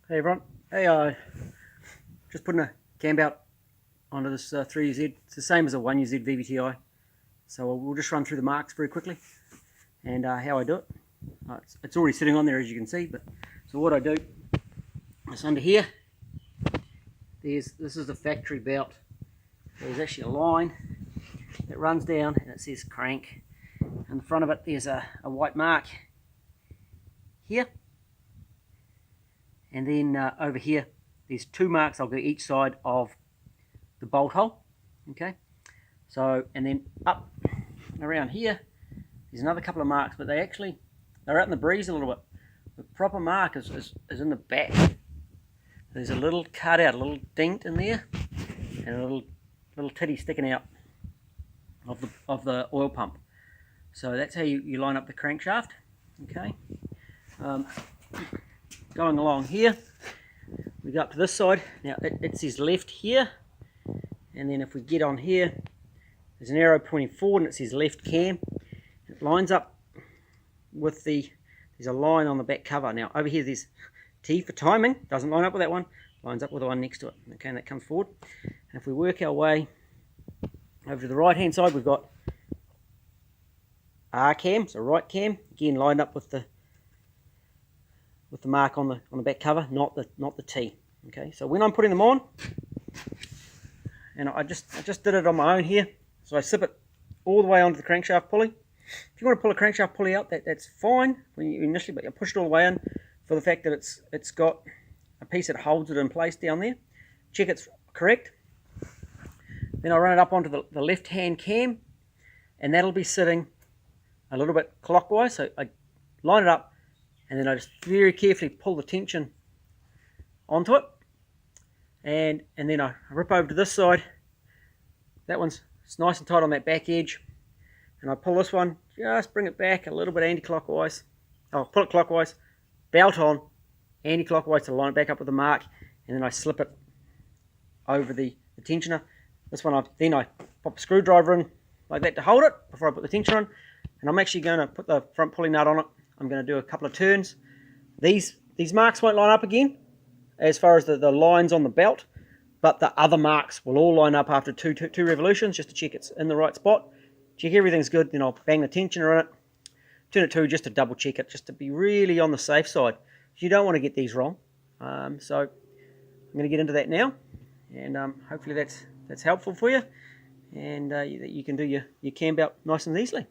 Hey everyone, hey, just putting a cam belt onto this 3UZ. It's the same as a 1UZ VVti, so we'll just run through the marks very quickly and how I do it. It's already sitting on there, as you can see, but so what I do is under here, this is the factory belt. There's actually a line that runs down and it says crank. In the front of it there's a white mark here. And then over here, there's two marks. I'll go each side of the bolt hole. Okay. So, and then up around here, there's another couple of marks, but they're out in the breeze a little bit. The proper mark is in the back. There's a little cutout, a little dent in there, and a little titty sticking out of the oil pump. So that's how you line up the crankshaft. Okay. Going along here, we go up to this side. Now it says left here, and then if we get on here, there's an arrow pointing forward and it says left cam. It lines up with there's a line on the back cover. Now over here there's T for timing, doesn't line up with that one, lines up with the one next to it. Okay, and that comes forward. And if we work our way over to the right hand side, we've got R cam, so right cam, again lined up with the mark on the back cover, not the T. Okay, so when I'm putting them on, and I just did it on my own here, so I slip it all the way onto the crankshaft pulley. If you want to pull a crankshaft pulley out, that's fine when you initially, but you push it all the way in for the fact that it's got a piece that holds it in place down there. Check it's correct. Then I run it up onto the left hand cam, and that'll be sitting a little bit clockwise. So I line it up, and then I just very carefully pull the tension onto it. And then I rip over to this side. That one's nice and tight on that back edge. And I pull this one, just bring it back a little bit anti-clockwise. I'll pull it clockwise, belt on, anti-clockwise to line it back up with the mark. And then I slip it over the tensioner. This one, then I pop a screwdriver in like that to hold it before I put the tensioner on. And I'm actually going to put the front pulley nut on it. I'm going to do a couple of turns. These marks won't line up again as far as the lines on the belt, but the other marks will all line up after two revolutions just to check it's in the right spot. Check everything's good, then I'll bang the tensioner on it, turn it 2 just to double check it, just to be really on the safe side. You don't want to get these wrong. So I'm going to get into that now, and hopefully that's helpful for you, and you can do your cam belt nice and easily.